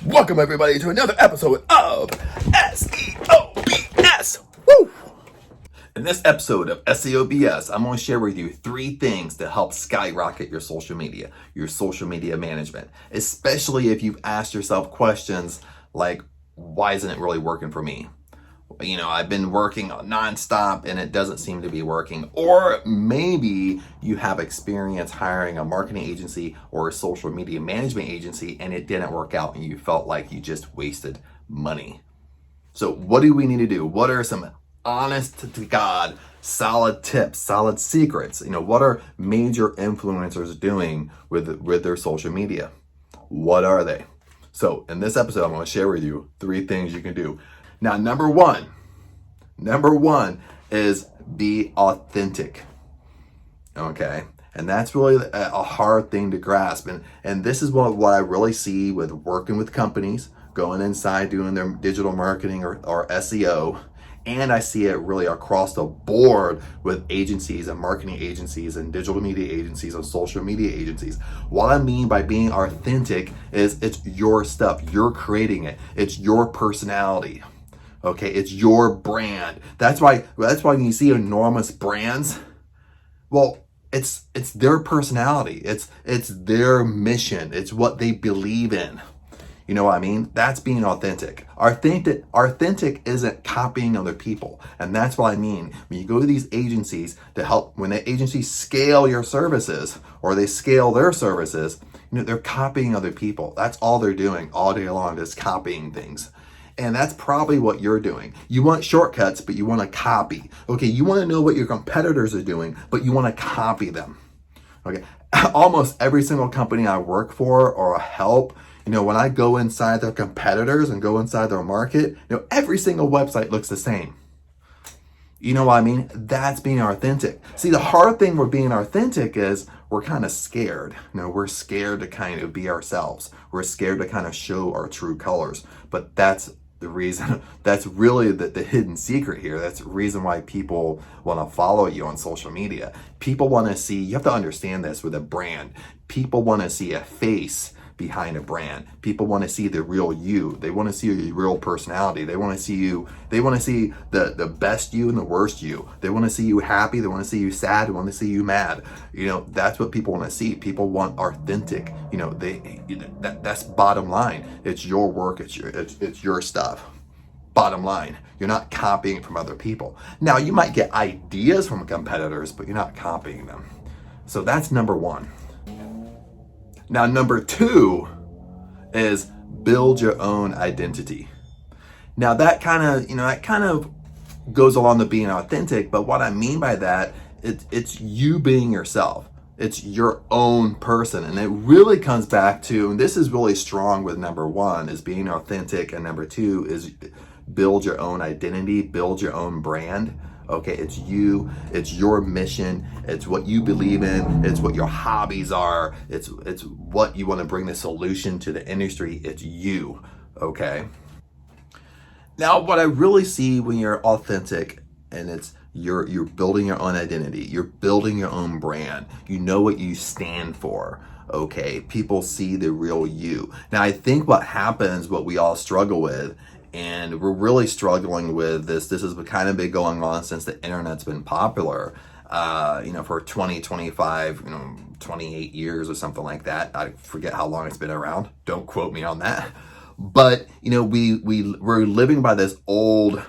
Welcome everybody to another episode of SEOBS. Woo! In this episode of SEOBS, I'm going to share with you 3 things to help skyrocket your social media management, especially if you've asked yourself questions like, why isn't it really working for me? I've been working nonstop and it doesn't seem to be working. Or maybe you have experience hiring a marketing agency or a social media management agency and it didn't work out and you felt like you just wasted money. So what do we need to do? What are some honest to God, solid tips, solid secrets? What are major influencers doing with their social media? What are they? So in this episode, I'm going to share with you 3 things you can do. Now, number one is be authentic. Okay. And that's really a hard thing to grasp. And this is what I really see with working with companies, going inside, doing their digital marketing or SEO. And I see it really across the board with agencies and marketing agencies and digital media agencies and social media agencies. What I mean by being authentic is it's your stuff. You're creating it. It's your personality. Okay, it's your brand. That's why when you see enormous brands, well, it's their personality. It's their mission. It's what they believe in. You know what I mean? That's being authentic. Authentic isn't copying other people. And that's what I mean. When you go to these agencies to help, when the agencies scale your services or they scale their services, they're copying other people. That's all they're doing all day long, is copying things. And that's probably what you're doing. You want shortcuts, but you want to copy. Okay, you want to know what your competitors are doing, but you want to copy them. Okay, almost every single company I work for or help, when I go inside their competitors and go inside their market, every single website looks the same. You know what I mean? That's being authentic. See, the hard thing with being authentic is we're kind of scared. We're scared to kind of be ourselves. We're scared to kind of show our true colors. But that's the reason, that's really the hidden secret here. That's the reason why people want to follow you on social media. People want to see, you have to understand this with a brand. People want to see a face behind a brand. People want to see the real you. They want to see your real personality. They want to see you. They want to see the best you and the worst you. They want to see you happy. They want to see you sad. They want to see you mad. That's what people want to see. People want authentic. That's bottom line. It's your work. It's your stuff. Bottom line, you're not copying from other people. Now, you might get ideas from competitors, but you're not copying them. So that's number 1. Now, number 2 is build your own identity. Now, that kind of goes along to being authentic, but what I mean by that, it's you being yourself. It's your own person. And it really comes back to, and this is really strong with number 1 is being authentic, and number 2 is build your own identity, build your own brand. Okay, it's you, it's your mission, it's what you believe in, it's what your hobbies are, it's what you want to bring the solution to the industry, it's you, okay? Now, what I really see when you're authentic and it's you're building your own identity, you're building your own brand, you know what you stand for, okay? People see the real you. Now, I think what happens, what we all struggle with, and we're really struggling with this. This has kind of been going on since the internet's been popular, for 20, 25, 28 years or something like that. I forget how long it's been around. Don't quote me on that. But, we're living by this old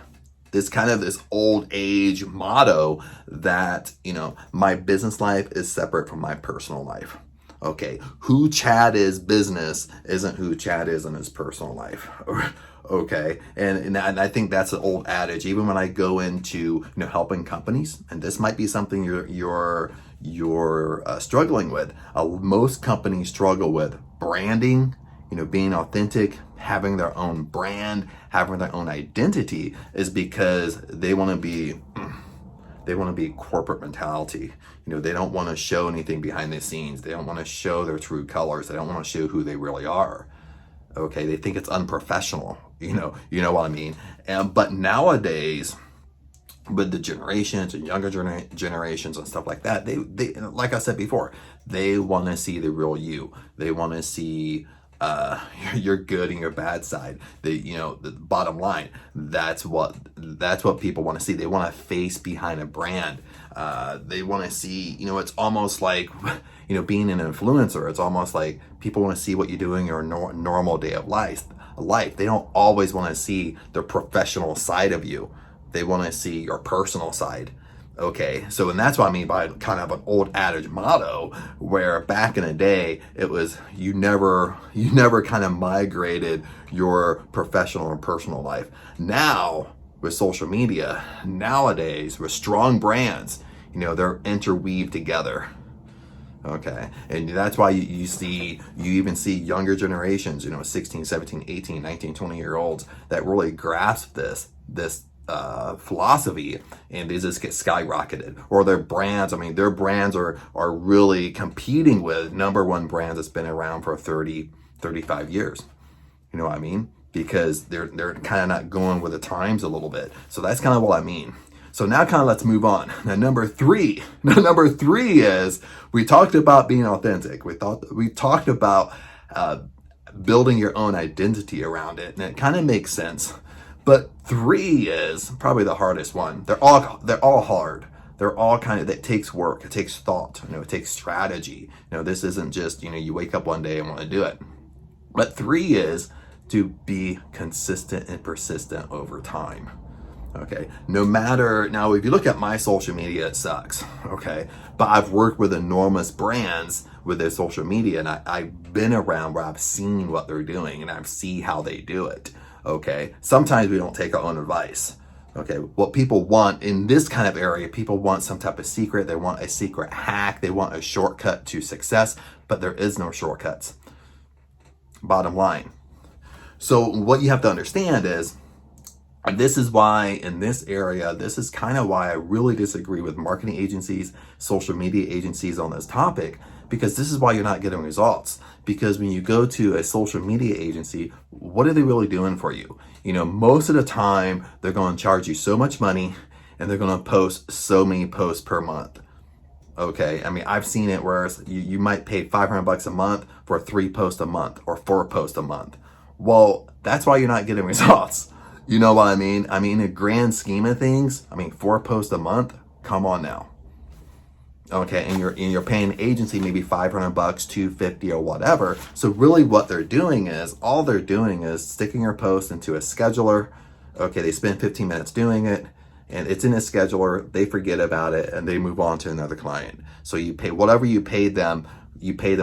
age motto that, my business life is separate from my personal life. Okay, who Chad is business isn't who Chad is in his personal life. Okay, and I think that's an old adage. Even when I go into helping companies, and this might be something you're struggling with. Most companies struggle with branding, being authentic, having their own brand, having their own identity, is because they want to be corporate mentality. They don't want to show anything behind the scenes. They don't want to show their true colors. They don't want to show who they really are. Okay, they think it's unprofessional. You know what I mean? But nowadays, with the generations and younger generations and stuff like that, they like I said before, they want to see the real you. They want to see your good and your bad side. The bottom line, that's what people want to see. They want a face behind a brand. They want to see, it's almost like, being an influencer. It's almost like people want to see what you're doing your normal day of life. They don't always want to see the professional side of you. They want to see your personal side. Okay, so and that's what I mean by kind of an old adage motto, where back in the day it was you never kind of migrated your professional and personal life. Now with social media, nowadays with strong brands, they're interweaved together. Okay, and that's why you even see younger generations, 16, 17, 18, 19, 20-year-olds that really grasp this philosophy, and they just get skyrocketed. Or their brands are really competing with number one brands that's been around for 30, 35 years. You know what I mean? Because they're kind of not going with the times a little bit. So that's kind of what I mean. So now kind of let's move on. Now number three is, we talked about being authentic. We talked about building your own identity around it, and it kind of makes sense. But 3 is probably the hardest one. They're all hard. They're all it takes work. It takes thought. It takes strategy. This isn't just, you wake up one day and want to do it. But 3 is to be consistent and persistent over time. Okay. No matter, now if you look at my social media, it sucks. Okay. But I've worked with enormous brands with their social media, and I've been around where I've seen what they're doing and I've seen how they do it. Okay. Sometimes we don't take our own advice. Okay. What people want in this kind of area, people want some type of secret. They want a secret hack. They want a shortcut to success, but there is no shortcuts. Bottom line. So what you have to understand is, and this is why in this area, this is kind of why I really disagree with marketing agencies, social media agencies on this topic, because this is why you're not getting results. Because when you go to a social media agency, what are they really doing for you? Most of the time they're going to charge you so much money, and they're going to post so many posts per month. Okay. I mean, I've seen it where you might pay $500 a month for 3 posts a month or 4 posts a month. Well, that's why you're not getting results. You know what I mean? I mean, in the grand scheme of things, 4 posts a month, come on now. Okay, and you're paying the agency maybe $500, $250 or whatever. So really what they're doing is, all they're doing is sticking your post into a scheduler. Okay, they spend 15 minutes doing it, and it's in a scheduler, they forget about it, and they move on to another client. So you pay whatever you paid them,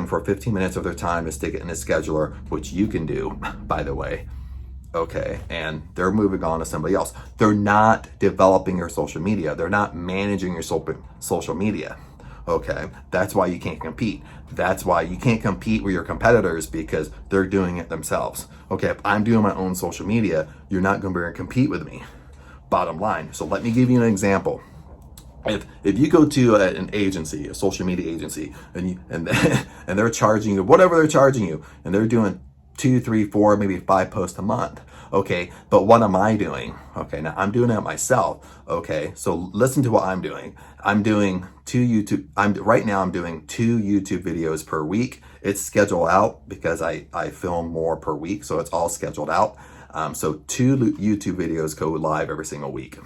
for 15 minutes of their time to stick it in a scheduler, which you can do, by the way. Okay, and they're moving on to somebody else. They're not developing your social media. They're not managing your social media. Okay, that's why you can't compete. That's why you can't compete with your competitors, because they're doing it themselves. Okay, if I'm doing my own social media, you're not going to be able to compete with me. Bottom line. So let me give you an example. If you go to an agency, a social media agency, and they're charging you whatever they're charging you, and they're doing 2, 3, 4, maybe 5 posts a month. Okay, but what am I doing? Okay, now I'm doing it myself. Okay, so listen to what I'm doing. I'm doing 2 YouTube. Right now I'm doing 2 YouTube videos per week. It's scheduled out because I film more per week, so it's all scheduled out. So 2 YouTube videos go live every single week.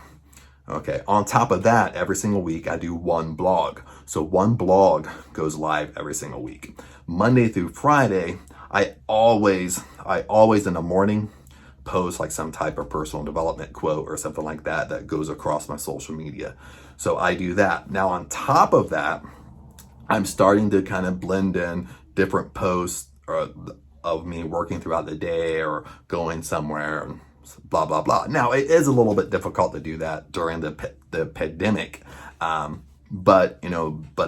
Okay, on top of that, every single week I do 1 blog. So 1 blog goes live every single week. Monday through Friday, I always in the morning post like some type of personal development quote or something like that goes across my social media. So I do that. Now on top of that, I'm starting to kind of blend in different posts of me working throughout the day or going somewhere and blah, blah, blah. Now it is a little bit difficult to do that during the pandemic. But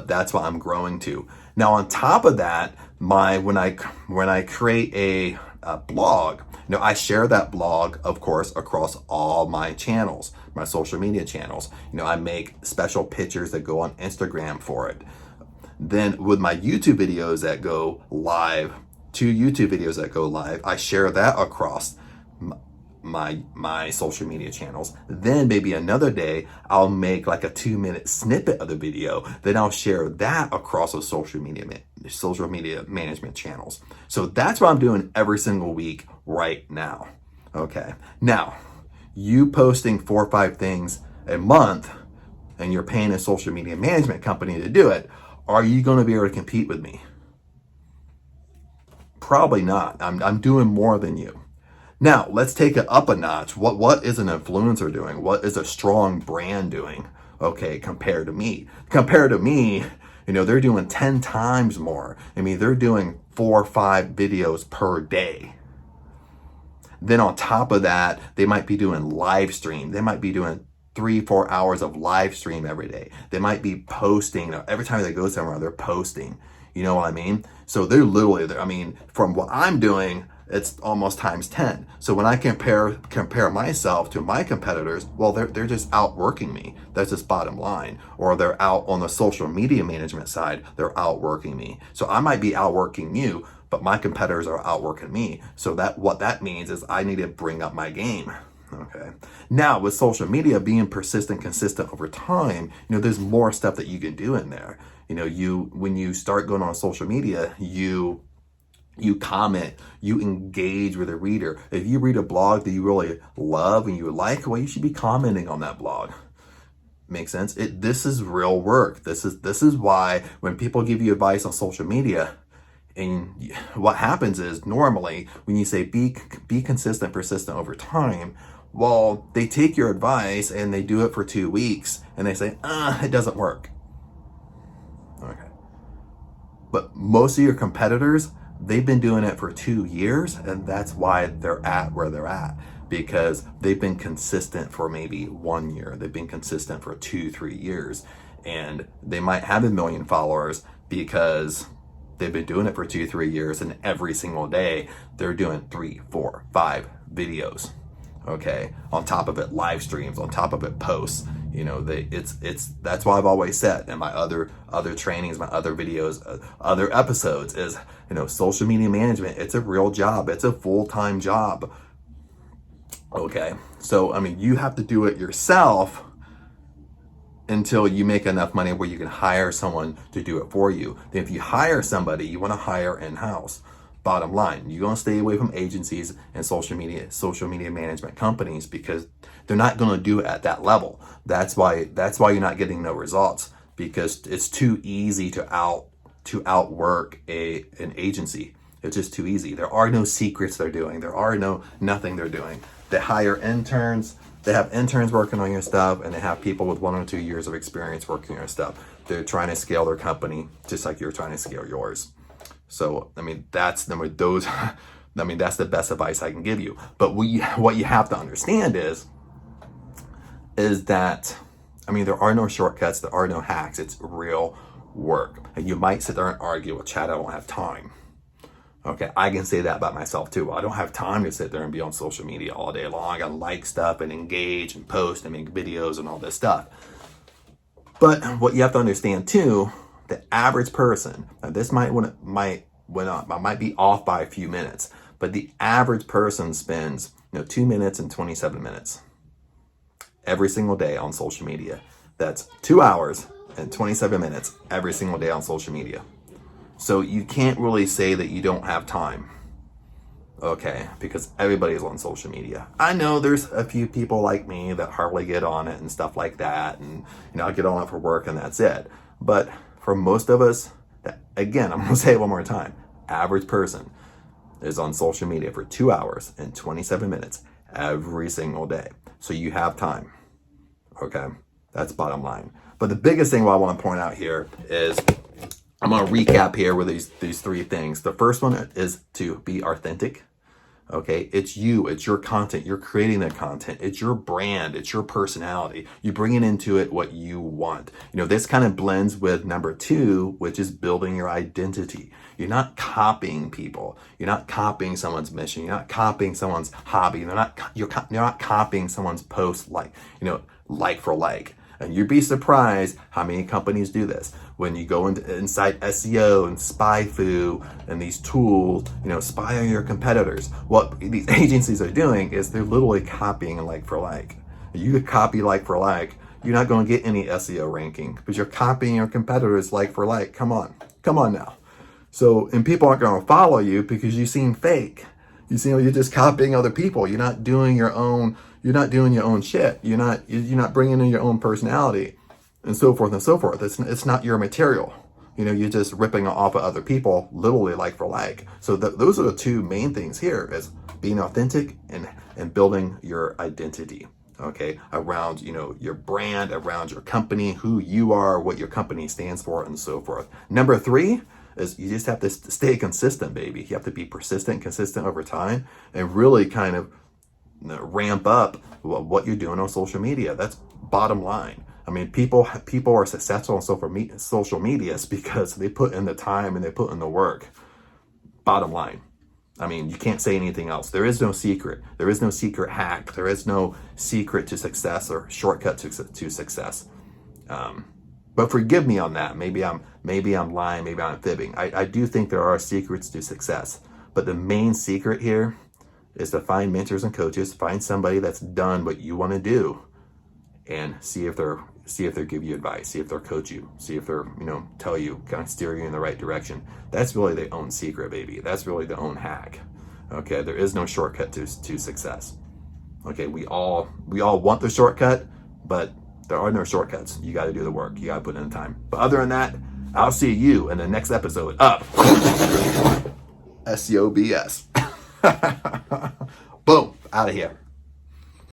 that's what I'm growing to. Now on top of that, when I create a blog, I share that blog, of course, across all my channels, my social media channels. I make special pictures that go on Instagram for it. Then with my YouTube videos that go live, 2 YouTube videos that go live, I share that across my social media channels. Then maybe another day I'll make like a 2-minute snippet of the video. Then I'll share that across those social media management channels. So that's what I'm doing every single week right now. Okay. Now, you posting 4 or 5 things a month and you're paying a social media management company to do it, are you going to be able to compete with me? Probably not. I'm doing more than you. Now, let's take it up a notch. What is an influencer doing? What is a strong brand doing? Okay, compared to me. Compared to me, they're doing 10 times more. I mean, they're doing 4 or 5 videos per day. Then on top of that, they might be doing live stream. They might be doing 3-4 hours of live stream every day. They might be posting. Every time they go somewhere, they're posting. You know what I mean? So they're literally, from what I'm doing, it's almost times 10. So when I compare myself to my competitors, well, they're just outworking me. That's just bottom line. Or they're out on the social media management side, they're outworking me. So I might be outworking you, but my competitors are outworking me. So what that means is I need to bring up my game. Okay. Now with social media being persistent, consistent over time, there's more stuff that you can do in there. When you start going on social media, you comment, you engage with a reader. If you read a blog that you really love and you like, well, you should be commenting on that blog. Make sense? This is real work. This is why when people give you advice on social media, and what happens is normally when you say be consistent, persistent over time, well, they take your advice and they do it for 2 weeks and they say, it doesn't work. Okay. But most of your competitors, they've been doing it for 2 years, and that's why they're at where they're at, because they've been consistent for maybe 1 year. They've been consistent for 2-3 years, and they might have 1 million followers because they've been doing it for 2-3 years, and every single day they're doing 3, 4, 5 videos. Okay, on top of it, live streams, on top of it, posts. That's why I've always said in my other trainings, my other videos, other episodes is, social media management, it's a real job. It's a full-time job. Okay. So, you have to do it yourself until you make enough money where you can hire someone to do it for you. Then if you hire somebody, you want to hire in-house. Bottom line, you're going to stay away from agencies and social media management companies because they're not going to do it at that level. That's why you're not getting no results, because it's too easy to outwork an agency. It's just too easy. There are no secrets they're doing. There are nothing they're doing. They hire interns. They have interns working on your stuff, and they have people with 1 or 2 years of experience working on your stuff. They're trying to scale their company just like you're trying to scale yours. So, that's the best advice I can give you. But what you have to understand is that, there are no shortcuts, there are no hacks. It's real work. And you might sit there and argue, well, Chad, I don't have time. Okay, I can say that about myself too. I don't have time to sit there and be on social media all day long. I gotta like stuff and engage and post and make videos and all this stuff. But what you have to understand too, the average person, now this might be off by a few minutes, but the average person spends 2 minutes and 27 minutes every single day on social media. That's 2 hours and 27 minutes every single day on social media. So you can't really say that you don't have time. Okay, because everybody's on social media. I know there's a few people like me that hardly get on it and stuff like that, and I get on it for work and that's it. But for most of us, again, I'm gonna say it one more time, average person is on social media for 2 hours and 27 minutes every single day. So you have time. Okay, that's bottom line. But the biggest thing what I want to point out here is, I'm going to recap here with these 3 things. The first one is to be authentic. Okay, it's you, it's your content, you're creating the content, it's your brand, it's your personality. You're bringing into it what you want. This kind of blends with number 2, which is building your identity. You're not copying people. You're not copying someone's mission. You're not copying someone's hobby. You're not copying someone's post like for like. And you'd be surprised how many companies do this. When you go inside SEO and SpyFu and these tools, spy on your competitors. What these agencies are doing is they're literally copying like for like. You could copy like for like, you're not going to get any SEO ranking because you're copying your competitors like for like. Come on now. So, and people aren't going to follow you because you seem fake. You're just copying other people. You're not doing your own. You're not doing your own shit. You're not bringing in your own personality, and so forth and so forth. It's not your material. You're just ripping off of other people, literally like for like. So those are the two main things here: is being authentic and building your identity. Okay, around your brand, around your company, who you are, what your company stands for, and so forth. Number 3 is you just have to stay consistent, baby. You have to be persistent, consistent over time, and really kind of ramp up what you're doing on social media. That's bottom line. I mean, people are successful on social media because they put in the time and they put in the work. Bottom line. I mean, you can't say anything else. There is no secret. There is no secret hack. There is no secret to success or shortcut to success. But forgive me on that. Maybe I'm lying. Maybe I'm fibbing. I do think there are secrets to success. But the main secret here is to find mentors and coaches. Find somebody that's done what you want to do, and see if they're give you advice. See if they'll coach you. See if they're tell you, kind of steer you in the right direction. That's really their own secret, baby. That's really their own hack. Okay, there is no shortcut to success. Okay, we all want the shortcut, but there are no shortcuts. You got to do the work. You got to put in the time. But other than that, I'll see you in the next episode of SEO BS. Boom, out of here.